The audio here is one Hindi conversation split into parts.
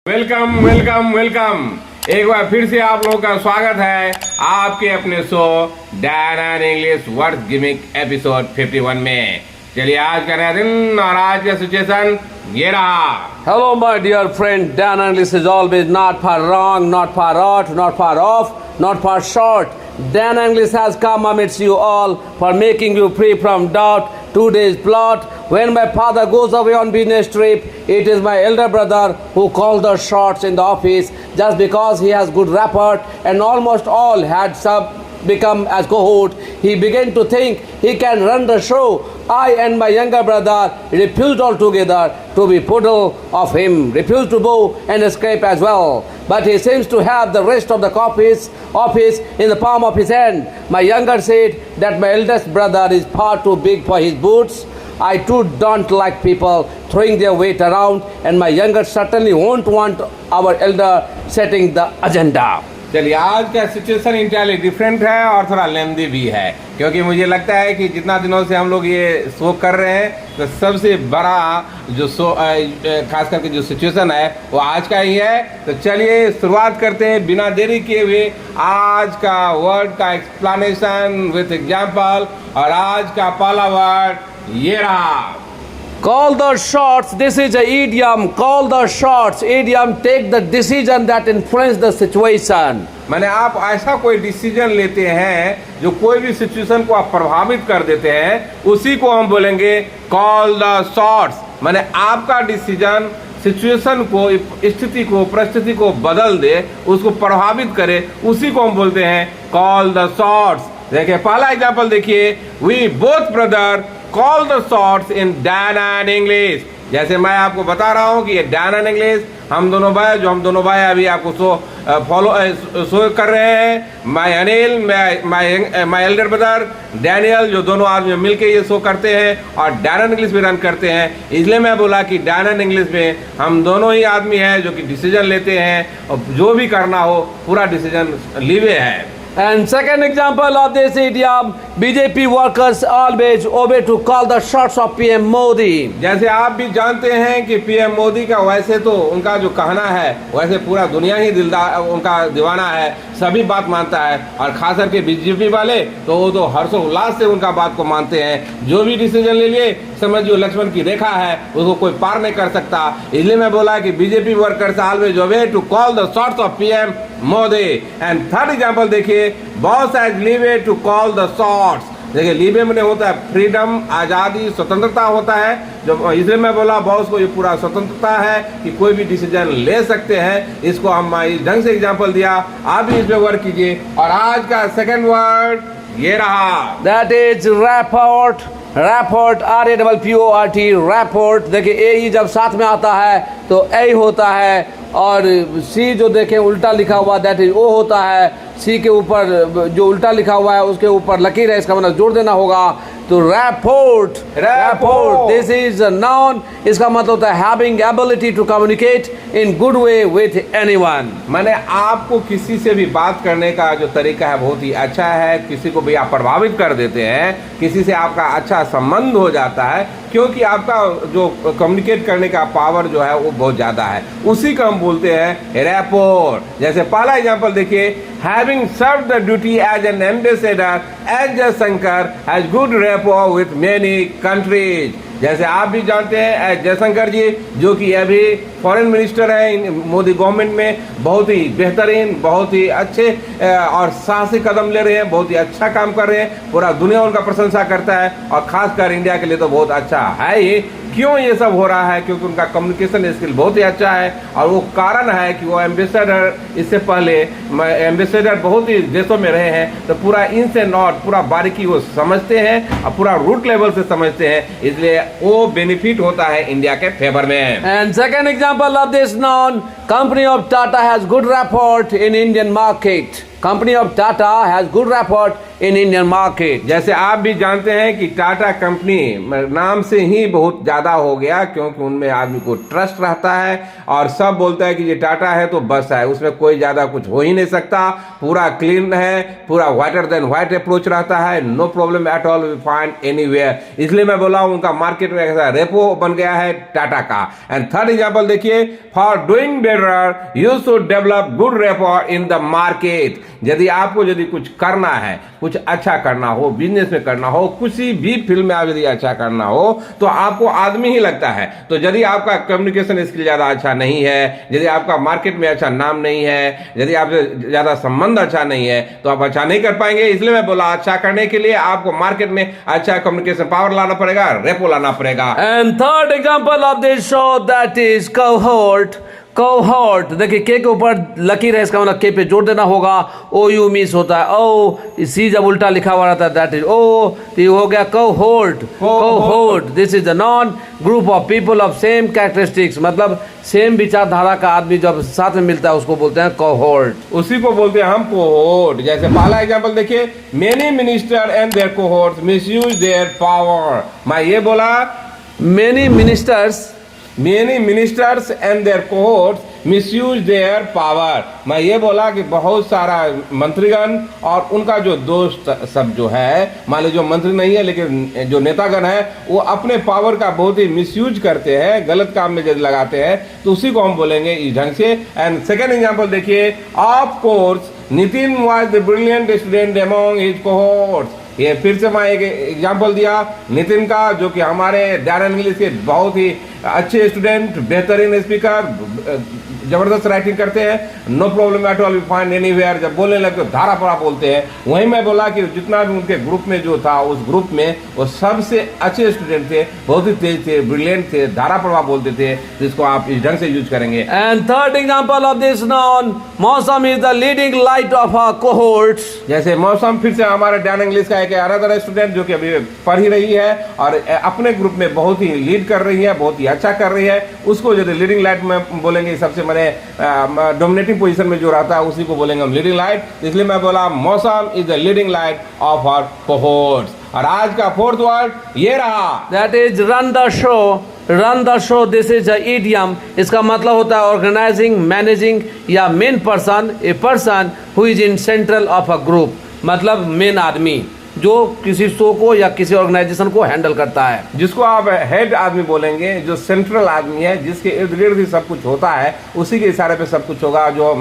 Welcome welcome welcome. एक बार फिर से आप लोगों का स्वागत है आपके अपने show Dan and English words gimmick episode 51 में। चलिए आज का नया दिन और आज का सिचुएशन ये रहा। Hello, my dear friend. Dan English is always not far wrong, not far out, not far off, not far short. Dan English has come amidst you all for making you free from doubt. Today's plot. When my father goes away on business trip, it is my elder brother who calls the shots in the office just because he has good rapport and almost all had become as cohort. He began to think he can run the show. I and my younger brother refused altogether to be puddle of him, refused to bow and escape as well. But he seems to have the rest of the office in the palm of his hand. My younger said that my eldest brother is far too big for his boots. I too don't like people throwing their weight around, and my younger certainly won't want our elder setting the agenda. चलिए आज का सिचुएशन इंटायरली डिफरेंट है और थोड़ा लेंदी भी है, क्योंकि मुझे लगता है कि जितना दिनों से हम लोग ये शो कर रहे हैं तो सबसे बड़ा जो शो खास करके जो सिचुएशन है वो आज का ही है। तो चलिए शुरुआत करते हैं बिना देरी किए हुए आज का वर्ड का एक्सप्लेनेशन विथ एग्जाम्पल। और आज का पहला वर्ड ये रहा। Call the shots. This is a idiom. Call the shots. Idiom, take the decision that influence the situation. माने आप ऐसा कोई डिसीजन लेते हैं जो कोई भी सिचुएशन को आप प्रभावित कर देते हैं, उसी को हम बोलेंगे कॉल द शॉट्स। माने आपका डिसीजन सिचुएशन को, स्थिति को, परिस्थिति को बदल दे, उसको प्रभावित करे, उसी को हम बोलते हैं कॉल द शॉट्स। देखिए पहला एग्जांपल देखिए, we both brother call the shots in den and English. जैसे मैं आपको बता रहा हूँ कि ये डैन एंड इंग्लिश हम दोनों भाई अभी आपको शो कर रहे हैं। My Anil, my Elder brother Daniel, जो दोनों आदमी मिलके ये शो करते हैं और डैन एंड इंग्लिश भी रन करते हैं। इसलिए मैं बोला कि डैन एंड इंग्लिश में हम दोनों ही आदमी हैं जो कि डिसीजन लेते हैं और जो भी करना हो पूरा डिसीजन लीवे है। And second example of this idiom, BJP workers always obey to call the shots of PM Modi. जैसे आप भी जानते हैं कि पीएम मोदी का वैसे तो उनका जो कहना है वैसे पूरा दुनिया ही दिलदार उनका दीवाना है, सभी बात मानता है। और खास करके बीजेपी वाले तो वो तो हर्षोल्लास से उनका बात को मानते हैं। जो भी डिसीजन ले लिए समझ जो लक्ष्मण की रेखा है उसको कोई पार नहीं कर सकता। इसलिए मैं बोला कि BJP workers always obey to call the shots of PM Modi. And third example देखिए, boss has leeway to call the shots. देखिए लीवे में होता है फ्रीडम, आज़ादी, स्वतंत्रता होता है। जो इसलिए मैं बोला बॉस को ये पूरा स्वतंत्रता है कि कोई भी डिसीजन ले सकते हैं। इसको हम इस ढंग से एग्जांपल दिया, आप भी इसमें वर्क कीजिए। और आज का सेकंड वर्ड ये रहा, That is rapport. Rapport, RAPPORT, rapport. देखिए ए ही जब साथ में आता है तो ए होता है, और सी जो देखें उल्टा लिखा हुआ दैट इज ओ होता है। सी के ऊपर जो उल्टा लिखा हुआ है उसके ऊपर लकीर है, इसका मतलब जोड़ देना होगा। तो rapport, this is a noun. इसका मतलब होता है having ability to communicate in good way with anyone. माने आपको किसी से भी बात करने का जो तरीका है बहुत ही अच्छा है, किसी को भी आप प्रभावित कर देते हैं, किसी से आपका अच्छा संबंध हो जाता है, क्योंकि आपका जो कम्युनिकेट करने का पावर जो है वो बहुत ज़्यादा है। उसी का हम बोलते हैं रैपोर्ट। जैसे पहला एग्जांपल देखिए, having served the duty as an ambassador as Jaishankar has good rapport with many countries. जैसे आप भी जानते हैं जयशंकर जी जो कि अभी फॉरेन मिनिस्टर हैं मोदी गवर्नमेंट में, बहुत ही बेहतरीन, बहुत ही अच्छे और साहसी कदम ले रहे हैं, बहुत ही अच्छा काम कर रहे हैं। पूरा दुनिया उनका प्रशंसा करता है और खासकर इंडिया के लिए तो बहुत अच्छा है ये। क्यों ये सब हो रहा है? क्योंकि उनका कम्युनिकेशन स्किल बहुत ही अच्छा है और वो कारण है कि वो एम्बेसडर, इससे पहले एम्बेसडर बहुत ही देशों में रहे हैं, तो पूरा इन से नॉट पूरा बारीकी वो समझते हैं और पूरा रूट लेवल से समझते हैं, इसलिए वो बेनिफिट होता है इंडिया के फेवर में। And second example of this non, company of Tata has good rapport in Indian market. company of Tata has good rapport in Indian market. जैसे आप भी जानते हैं कि टाटा कंपनी नाम से ही बहुत ज़्यादा हो गया, क्योंकि उनमें आदमी को ट्रस्ट रहता है और सब बोलता है कि ये टाटा है तो बस है, उसमें कोई ज़्यादा कुछ हो ही नहीं सकता, पूरा क्लीन है, पूरा व्हाइटर देन व्हाइट अप्रोच रहता है, no problem at all we find anywhere. इसलिए मैं बोला उनका मार्केट में ऐसा रेपो बन गया है टाटा का। एंड थर्ड एग्जाम्पल देखिए, for doing better you should develop good repo in the market. यदि आपको यदि कुछ करना है, कुछ अच्छा करना हो, बिजनेस में करना हो, किसी भी फील्ड में आप यदि अच्छा करना हो तो आपको आदमी ही लगता है। तो यदि आपका कम्युनिकेशन स्किल ज़्यादा अच्छा नहीं है, यदि आपका मार्केट में अच्छा नाम नहीं है, यदि आपसे ज़्यादा संबंध अच्छा नहीं है तो आप अच्छा नहीं कर पाएंगे। इसलिए मैं बोला अच्छा करने के लिए आपको मार्केट में अच्छा कम्युनिकेशन पावर लाना पड़ेगा, रेपो लाना पड़ेगा। And third example of this show, that is cohort. Cohort देखिए, के ऊपर लकीर है, इसका मतलब के पे जोड़ देना होगा, ओ यू मिस होता है, ओ सी जब उल्टा लिखा हुआ रहता है दैट इज ओ, तो हो गया cohort. Cohort this is the non group of people of same characteristics, मतलब सेम विचारधारा का आदमी जब साथ में मिलता है उसको बोलते हैं कोहॉर्ट। उसी को बोलते हैं हम कोहॉर्ट। जैसे पहला एग्जांपल देखिए, many minister and their cohorts misuse their power. मैं ये बोला many ministers and their cohorts misuse their power. मैं ये बोला कि बहुत सारा मंत्रीगण और उनका जो दोस्त सब जो है, मान लीजिए जो मंत्री नहीं है लेकिन जो नेतागण है, वो अपने पावर का बहुत ही मिसयूज करते हैं, गलत काम में जब लगाते हैं, तो उसी को हम बोलेंगे इस ढंग से। एंड सेकेंड एग्जाम्पल देखिए, of course Nitin was the brilliant student among his cohorts. ये फिर से मैं एक एग्जाम्पल दिया नितिन का, जो कि हमारे डैन इंग्लिश के बहुत ही अच्छे स्टूडेंट, बेहतरीन स्पीकर, जबरदस्त राइटिंग करते हैं, no problem at all we find anywhere. जब बोलने लगते धारा पड़ा बोलते हैं। वहीं मैं बोला कि जितना भी उनके ग्रुप में जो था, उस ग्रुप में वो सबसे अच्छे स्टूडेंट थे, बहुत ही तेज थे, ब्रिलियंट थे, धारा प्रभा बोलते थे, जिसको आप इस ढंग से यूज करेंगे। And third example of this non Mausam is the leading light of our cohorts. जैसे मौसम फिर से हमारे डैन इंग्लिश का एक अनदर स्टूडेंट जो कि अभी पढ़ ही रही है और अपने ग्रुप में बहुत ही लीड कर रही है, बहुत ही अच्छा कर रही है, उसको यदि लीडिंग लाइट में बोलेंगे, सबसे मैंने डोमिनेटिंग पोजीशन में जो रहता है उसी को बोलेंगे हम लीडिंग लाइट। इसलिए मैं बोला Mausam is the leading light of our cohorts. और आज का फोर्थ वर्ड ये रहा, that is run the show. Run the show this is a idiom. इसका मतलब होता है ऑर्गेनाइजिंग, मैनेजिंग या main person, a person who is in central of a group, मतलब मेन आदमी जो किसी शो को या किसी ऑर्गेनाइजेशन को हैंडल करता है, जिसको आप हेड आदमी बोलेंगे, जो सेंट्रल आदमी है, जिसके इर्द गिर्द ही सब कुछ होता है, उसी के इशारे पे सब कुछ होगा, जो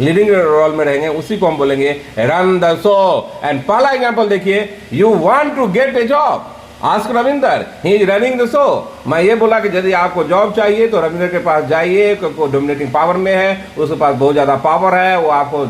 लीडिंग रोल में रहेंगे, उसी को हम बोलेंगे रन द शो। एंड पहला एग्जांपल देखिए, you want to get a job, ask Ravinder, he is running the show. मैं ये बोला कि यदि आपको जॉब चाहिए तो रविंदर के पास जाइए, को डोमिनेटिंग पावर में है, उसके पास बहुत ज्यादा पावर है, वो आपको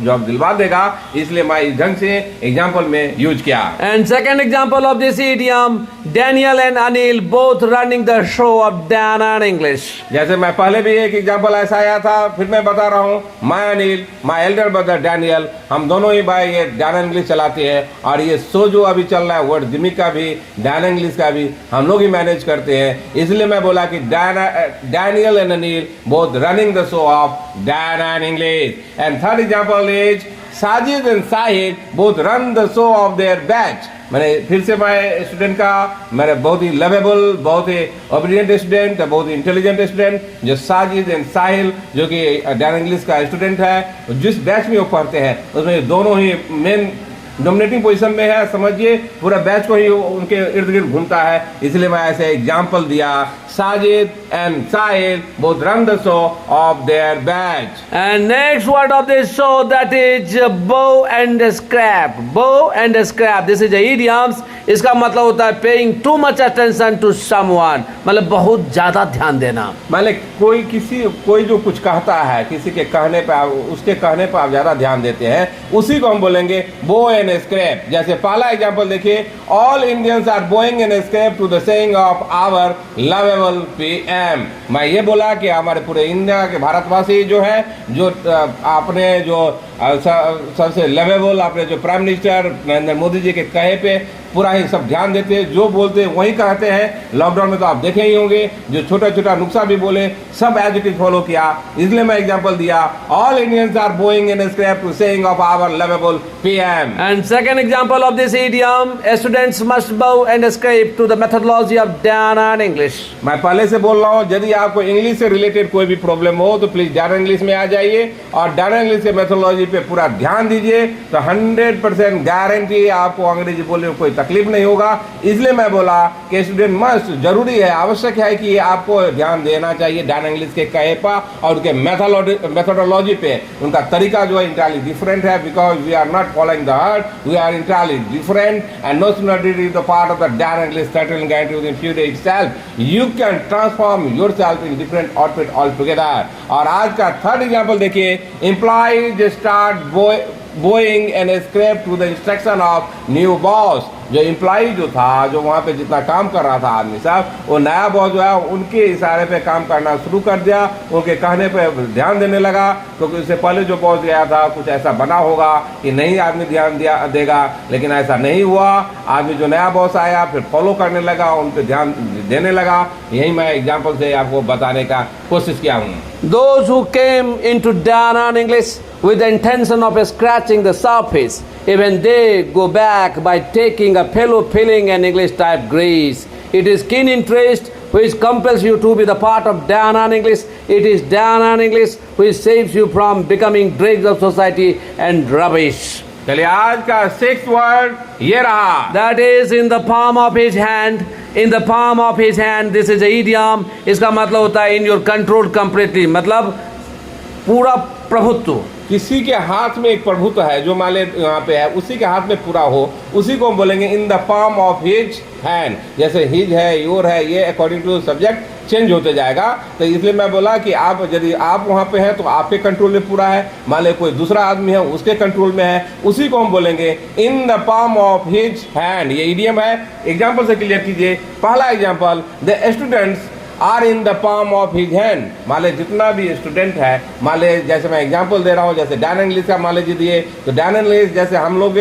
जॉब दिलवा देगा। इसलिए मैं इस ढंग से एग्जांपल में यूज किया। And second example of this idiom, Daniel and Anil both running the show off Dan and English. जैसे मैं पहले भी एक एग्जांपल ऐसा आया था, फिर मैं बता रहा हूँ, मैं Anil, my Elder brother Daniel, हम दोनों ही भाई ये डैन इंग्लिश चलाते हैं और ये शो जो अभी चल रहा है वर्ड दिमिक का भी, डैन इंग्लिश का भी हम लोग ही मैनेज करते हैं। इसलिए मैं बोला कि Daniel and Anil both running the show off Dan and English. And third example is Sajid and Shahid both run the show of their batch. मैंने फिर से मैं स्टूडेंट का, मेरे बहुत ही लवेबल, बहुत ही ओबीडियंट स्टूडेंट, बहुत ही इंटेलिजेंट स्टूडेंट जो साजिद एंड साहिल, जो कि डैन इंग्लिश का स्टूडेंट है, जिस बैच में वो पढ़ते हैं उसमें दोनों ही मेन डोमिनेटिंग पोजीशन में है। समझिए पूरा बैच को ही उनके इर्द गिर्द घूमता है। इसलिए मैं ऐसे एग्जाम्पल दिया, Sajid and Sahil both run the show of their batch. And next word of this show, that is bow and scrap. Bow and scrap, this is a idioms. इसका मतलब होता है paying too much attention to someone, मतलब बहुत ज्यादा ध्यान देना। माने कोई जो कुछ कहता है, किसी के कहने पे उसके कहने पर आप ज्यादा ध्यान देते हैं, उसी को हम बोलेंगे बो एंड स्क्रैप। जैसे पहला एग्जांपल देखिए, all Indians are bowing and scrape to the saying of our lovable PM. मैं ये बोला कि हमारे पूरे इंडिया के भारतवासी जो है, जो अपने जो सबसे लवेबल अपने जो प्राइम मिनिस्टर नरेंद्र मोदी जी के कहे पे पूरा ही सब ध्यान देते हैं, जो बोलते हैं वही कहते हैं। लॉकडाउन में तो आप देखे ही होंगे, जो छोटा छोटा नुस्खा भी बोले सब एज इट इज फॉलो किया। इसलिए मैं एग्जांपल दिया, all Indians are going in scrape to saying of our lovable PM. And second example of this idiom, students must bow and ascribe to the methodology of Dana and English. मैं पहले से बोल रहा हूँ, यदि आपको इंग्लिश से रिलेटेड कोई भी प्रॉब्लम हो तो प्लीज डाटा इंग्लिश में आ जाइए और डाटा इंग्लिश के मेथोडोलॉजी पे पूरा ध्यान दीजिए, तो 100% गारंटी आपको अंग्रेजी बोलने में कोई तकलीफ नहीं होगा। इसलिए मैं बोला कि स्टूडेंट मस्ट, जरूरी है, आवश्यक है कि आपको ध्यान देना चाहिए डाटा इंग्लिश के कहे पर और उनके मेथोडोलॉजी पे। उनका तरीका जो है इंटायरली डिफरेंट है, because we are not following the herd, we are entirely different and no sooner did it the part of the data English settle guarantee within few days itself you can transform yourself in different outfit altogether। और आज का थर्ड एग्जांपल देखिए, employees start bowing and scrape to the instruction of new boss. जो एम्प्लॉय जो था, जो वहाँ पे जितना काम कर रहा था आदमी साहब, वो नया बॉस जो है उनके इशारे पे काम करना शुरू कर दिया, उनके कहने पे ध्यान देने लगा। क्योंकि उससे पहले जो बॉस गया था कुछ ऐसा बना होगा कि नहीं आदमी ध्यान देगा, लेकिन ऐसा नहीं हुआ। आदमी जो नया बॉस आया फिर फॉलो करने लगा, उन पर ध्यान देने लगा। यही मैं एग्जाम्पल से आपको बताने का कोशिश किया हूँ। Those who came into Dana and English with the intention of scratching the surface, even they go back by taking a fellow feeling and English type grace. It is keen interest which compels you to be the part of Dana and English. It is Dana and English which saves you from becoming dregs of society and rubbish. चलिए आज का 6th वर्ड ये रहा, That is in the palm of his hand. In the palm of his hand. This is a idiom. इसका मतलब होता है in your control completely, मतलब पूरा प्रभुत्व। किसी के हाथ में एक प्रभुत्व है, जो मान ले यहाँ पे है उसी के हाथ में पूरा हो, उसी को हम बोलेंगे in the palm of his hand. जैसे हिज है, योर है, ये अकॉर्डिंग टू सब्जेक्ट चेंज होते जाएगा। तो इसलिए मैं बोला कि आप यदि आप वहाँ पे हैं तो आपके कंट्रोल में पूरा है, मान ले कोई दूसरा आदमी है उसके कंट्रोल में है, उसी को हम बोलेंगे in the palm of his hand. ये इडियम है। एग्जाम्पल से क्लियर कीजिए। पहला example, the students are in the palm of his hand. मान ले जितना भी स्टूडेंट है, मान ले जैसे मैं एग्जांपल दे रहा हूँ, जैसे डाटा इंग्लिश का मान लीजिए दिए, तो डाटा इंग्लिश जैसे हम लोग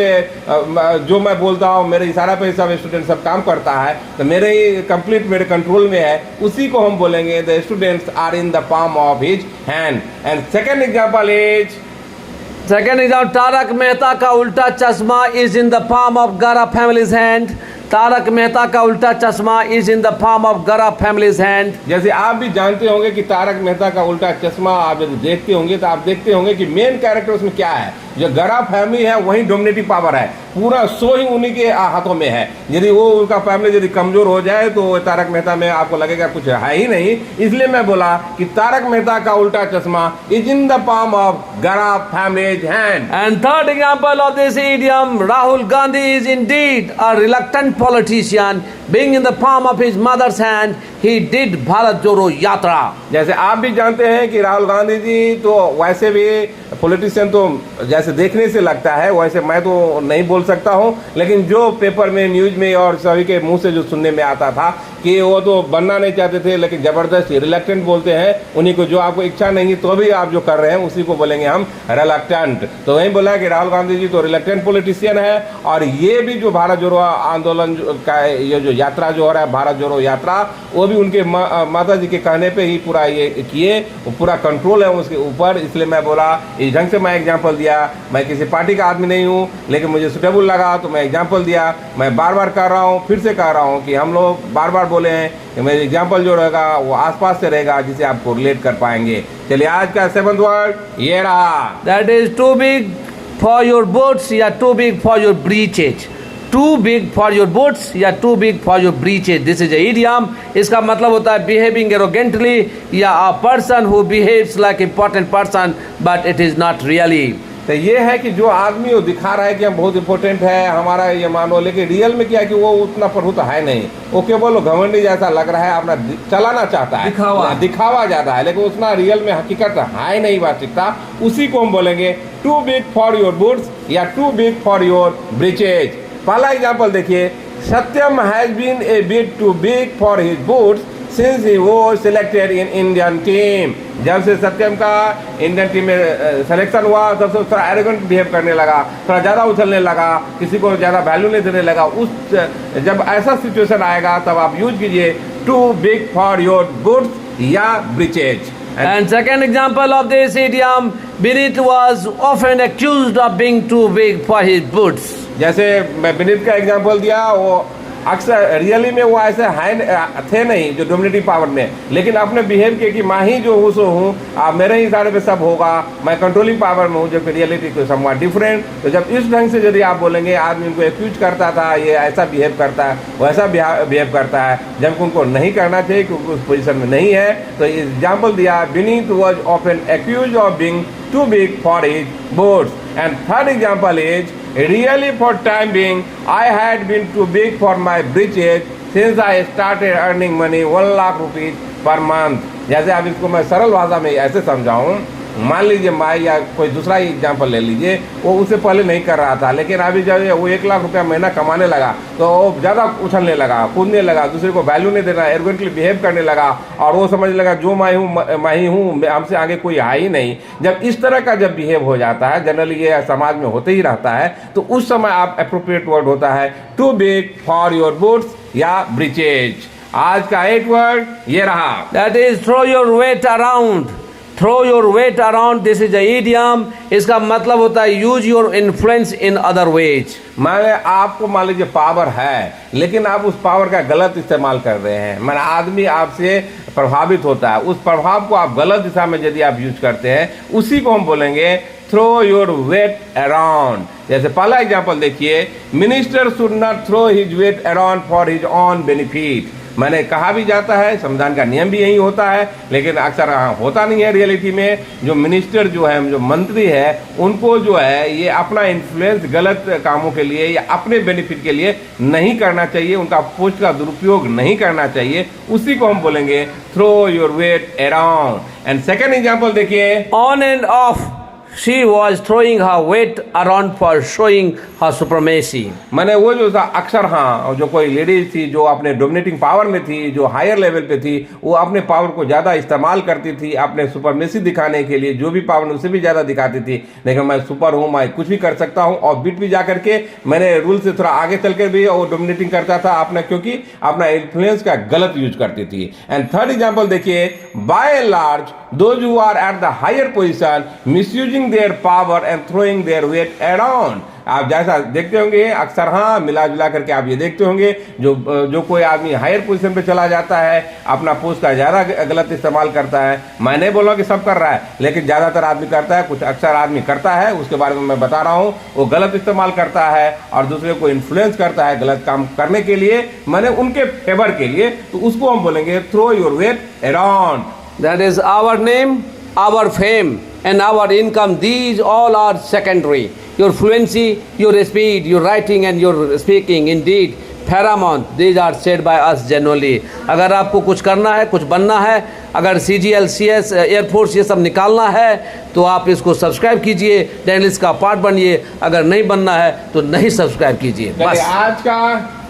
जो मैं बोलता हूँ मेरे इशारा पे सब स्टूडेंट सब काम करता है, तो मेरे ही कंप्लीट मेरे कंट्रोल में है, उसी को हम बोलेंगे the students are in the palm of his hand. And second example is, Tarak Mehta ka उल्टा चश्मा is in the palm of गरा फैमिलीज हैंड। तारक मेहता का उल्टा चश्मा is in the palm of गरा फैमिलीज हैंड। जैसे आप भी जानते होंगे कि तारक मेहता का उल्टा चश्मा आप यदि देखते होंगे तो आप देखते होंगे कि मेन कैरेक्टर उसमें क्या है, जो गरा फैमिली है वही डोमिनेटिव पावर है, पूरा शो ही उन्हीं के हाथों में है। यदि वो उनका फैमिली यदि कमजोर हो जाए तो तारक मेहता में आपको लगेगा कुछ है ही नहीं। इसलिए मैं बोला कि तारक मेहता का उल्टा चश्मा is in the palm of गरा families hand. And third example of this idiom, Rahul Gandhi is indeed a reluctant politician, being in the palm of his mother's hand, he did Bharat Jodo Yatra. जैसे आप भी जानते हैं कि राहुल गांधी जी तो वैसे भी पॉलिटिशियन तो जैसे देखने से लगता है, वैसे मैं तो नहीं बोल सकता हूं, लेकिन जो पेपर में, न्यूज में और सभी के मुंह से जो सुनने में आता था कि वो तो बनना नहीं चाहते थे, लेकिन जबरदस्ती रिलक्टेंट बोलते हैं उन्हीं को, जो आपको इच्छा नहीं तो भी आप जो कर रहे हैं उसी को बोलेंगे हम रिलक्टेंट। तो वही बोला कि राहुल गांधी जी तो रिलक्टेंट पॉलिटिशियन है, और ये भी जो भारत जोड़ो आंदोलन का ये जो यात्रा जो हो रहा है, भारत जोड़ो यात्रा, वो भी उनके माता जी के कहने पे ही पूरा ये किए, वो पूरा कंट्रोल है उसके ऊपर। इसलिए मैं बोला, इस ढंग से मैं एग्जाम्पल दिया। मैं किसी पार्टी का आदमी नहीं हूँ, लेकिन मुझे सुटेबल लगा तो मैं एग्जाम्पल दिया। मैं बार बार कर रहा हूँ, फिर से कह रहा हूँ कि हम लोग बार बार बोले हैं कि मेरे एग्जाम्पल जो रहेगा वो आसपास से रहेगा, जिसे आपको रिलेट कर पाएंगे। चलिए आज का 7th वर्ड ये रहा, That is too big for your boots या too big for your breeches. Too big for your boots या too big for your breeches. This is a idiom. इसका मतलब होता है behaving arrogantly या a person who behaves like important person but it is not really. तो ये है कि जो आदमी वो दिखा रहा है कि हम बहुत इंपॉर्टेंट है, हमारा ये मानो, लेकिन रियल में क्या है कि वो उतना प्रभुत्व तो है नहीं, वो केवल घमंडी जैसा लग रहा है, अपना चलाना चाहता है, दिखावा ज्यादा है, लेकिन उतना रियल में हकीकत है नहीं वास्तविकता। उसी को हम बोलेंगे too big for your boots या too big for your breeches. पहला एग्जाम्पल देखिए, Satyam has been a bit too big for his boots since he was selected in Indian team. जब से सत्यम का इंडियन टीम में सिलेक्शन हुआ तब से थोड़ा एरोगेंट बिहेव करने लगा, थोड़ा ज़्यादा उछलने लगा, किसी को ज़्यादा वैल्यू नहीं देने लगा। जब ऐसा सिचुएशन आएगा तब आप यूज कीजिए too big for your boots या breeches. And second example of this idiom, Binit was often accused of being too big for his boots. जैसे मैं विनीत का एग्जांपल दिया, वो अक्सर रियली में वो ऐसे हैं थे नहीं जो डोमिनेटिंग पावर में, लेकिन आपने बिहेव किया कि मैं ही जो हूँ सो हूँ, आप मेरे ही इशारे पे सब होगा, मैं कंट्रोलिंग पावर में हूँ, जबकि रियलिटी को समझा डिफरेंट। तो जब इस ढंग से यदि आप बोलेंगे आदमी उनको एक्यूज करता था, ये ऐसा बिहेव करता है, वैसा बिहेव करता है, जबकि उनको नहीं करना चाहिए क्योंकि उस पोजिशन में नहीं है। तो एग्जाम्पल दिया, Vineet was often accuse of being too big for his boots. And third example is, really for time being, I had been too big for my breeches since I started earning money 1 lakh rupees per month. जैसे आप इसको मैं सरल भाषा में ऐसे समझाऊं, मान लीजिए मैं या कोई दूसरा ही एग्जाम्पल ले लीजिए, वो उससे पहले नहीं कर रहा था, लेकिन अभी जब वो 1 लाख रुपया महीना कमाने लगा तो वो ज़्यादा उछलने लगा, कूदने लगा, दूसरे को वैल्यू नहीं देना, एरोगेंटली बिहेव करने लगा और वो समझने लगा जो मैं ही हूँ, हमसे आगे कोई है ही नहीं। जब इस तरह का जब बिहेव हो जाता है, जनरली ये समाज में होते ही रहता है, तो उस समय आप अप्रोप्रिएट वर्ड होता है too big for your boots या ब्रीचेज। आज का 8 वर्ड ये रहा, That is throw your weight around. Throw your weight around. This is the idiom. इसका मतलब होता है use your influence in other ways. माने आपको मान लीजिए पावर है, लेकिन आप उस पावर का गलत इस्तेमाल कर रहे हैं। माने आदमी आपसे प्रभावित होता है, उस प्रभाव को आप गलत दिशा में यदि आप यूज करते हैं, उसी को हम बोलेंगे थ्रो योर वेट अराउंड। जैसे पहला एग्जाम्पल देखिए, minister should not throw his weight around for his own benefit. मैंने कहा भी जाता है, संविधान का नियम भी यही होता है, लेकिन अक्सर होता नहीं है रियलिटी में। जो मिनिस्टर जो है, जो मंत्री है, उनको जो है ये अपना इन्फ्लुएंस गलत कामों के लिए या अपने बेनिफिट के लिए नहीं करना चाहिए, उनका पोस्ट का दुरुपयोग नहीं करना चाहिए, उसी को हम बोलेंगे throw your weight around. And second example देखिए, On and off, she was throwing her weight around for showing her supremacy. मैंने वो जो था अक्सर, हाँ, जो कोई लेडीज थी जो अपने डोमिनेटिंग पावर में थी, जो हायर लेवल पे थी, वो अपने पावर को ज़्यादा इस्तेमाल करती थी अपने सुपरमेसी दिखाने के लिए, जो भी पावर उससे भी ज़्यादा दिखाती थी। लेकिन मैं सुपर हूँ, मैं कुछ भी कर सकता हूँ, और बीट भी जा करके मैंने रूल से थोड़ा आगे चल कर भी वो डोमिनेटिंग करता था अपना, क्योंकि अपना इन्फ्लुएंस का गलत यूज करती थी। एंड थर्ड एग्जाम्पल देखिए, by and large those who are at the higher position misusing their power and throwing their weight around. आप जैसा देखते होंगे अक्सर, हाँ, मिला जुला करके आप ये देखते होंगे, जो कोई आदमी हायर पोजीशन पे चला जाता है, अपना पोस्ट का ज़्यादा गलत इस्तेमाल करता है। मैं नहीं बोल रहा कि सब कर रहा है, लेकिन ज़्यादातर आदमी करता है, कुछ अक्सर आदमी करता है, उसके बारे में मैं बता रहा हूँ। वो गलत इस्तेमाल करता है और दूसरे को इन्फ्लुएंस करता है गलत काम करने के लिए, मैंने उनके फेवर के लिए, तो उसको हम बोलेंगे throw your weight around. That is our name, our fame, and our income. These all are secondary. Your fluency, your speed, your writing and your speaking, indeed, paramount. These are said by us generally. अगर आपको कुछ करना है, कुछ बनना है, अगर CGL, CS, एयरफोर्स ये सब निकालना है, तो आप इसको सब्सक्राइब कीजिए, डेनलिस्ट का पार्ट बनिए। अगर नहीं बनना है तो नहीं सब्सक्राइब कीजिए। बस आज का,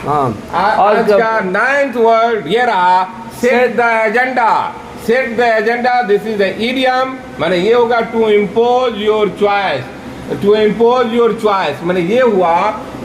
हाँ, आज का 9th वर्ड ये रहा, set the agenda. Set the agenda, this is the idiom. माने ये होगा to impose your choice, to impose your choice. माने ये हुआ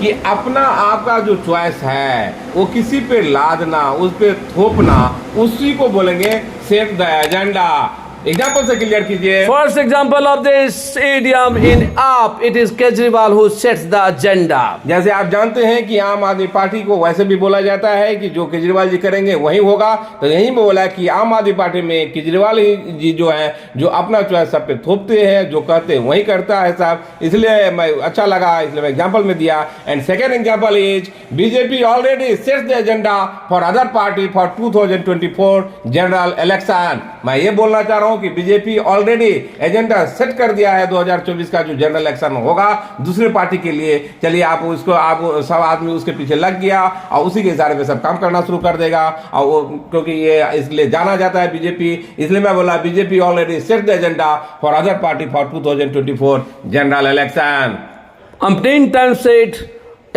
कि अपना आपका जो चॉइस है वो किसी पे लादना, उस पे थोपना, उसी को बोलेंगे सेट द एजेंडा। एग्जाम्पल से क्लियर कीजिए। First example of this idiom in आप, it is Kejriwal who sets the agenda. जैसे आप जानते हैं कि आम आदमी पार्टी को वैसे भी बोला जाता है कि जो केजरीवाल जी करेंगे वही होगा, तो यही में बोला कि आम आदमी पार्टी में केजरीवाल जी जो है, जो अपना चॉइस सब पे थोपते हैं, जो कहते हैं वही करता है साहब, इसलिए मैं अच्छा लगा, इसलिए मैं एग्जाम्पल में दिया। And second example is, BJP already sets the agenda for other party for 2024 general election. मैं ये बोलना चाह रहा हूँ कि बीजेपी ऑलरेडी एजेंडा सेट कर दिया है 2024 का जो जनरल इलेक्शन होगा दूसरे पार्टी के लिए। चलिए आप उसको, आप सब आदमी उसके पीछे लग गया और उसी के इशारे पे सब काम करना शुरू कर देगा, और वो क्योंकि ये इसलिए जाना जाता है बीजेपी, इसलिए मैं बोला BJP already set the agenda for other party for 2024 general election. Umpteen times said,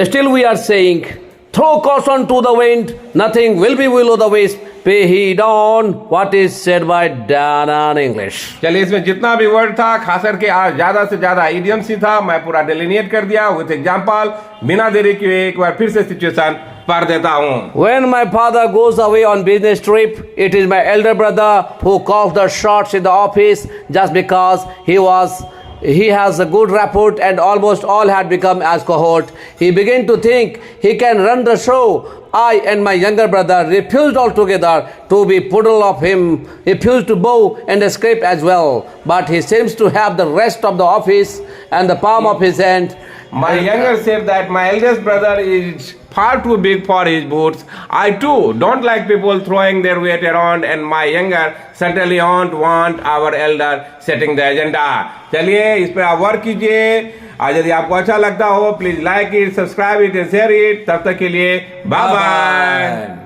still we are saying, throw caution to the wind, nothing will be will o' the wisp. Pay heed on what is said by Dan and English. चलिए, इसमें जितना भी वर्ड था खास करके आज ज्यादा से ज्यादा इडियम्स ही था, मैं पूरा डिलिनिएट कर दिया विथ एग्जांपल। बिना देरी किए एक बार फिर से सिचुएशन पढ़ देता हूँ। When my father goes away on business trip, it is my elder brother who calls the shots in the office just because he has a good rapport and almost all had become as cohort. He began to think he can run the show. I and my younger brother refused altogether to be puddle of him, refused to bow and scrape as well. But he seems to have the rest of the office and the palm of his hand. My younger said that my eldest brother is far too big for his boots. I too don't like people throwing their weight around, and my younger certainly don't want our elder setting the agenda. चलिए, इस पे आप वर्क कीजिए। आज यदि आपको अच्छा लगता हो please like it, subscribe it and share it. तब तक के लिए बाय बाय।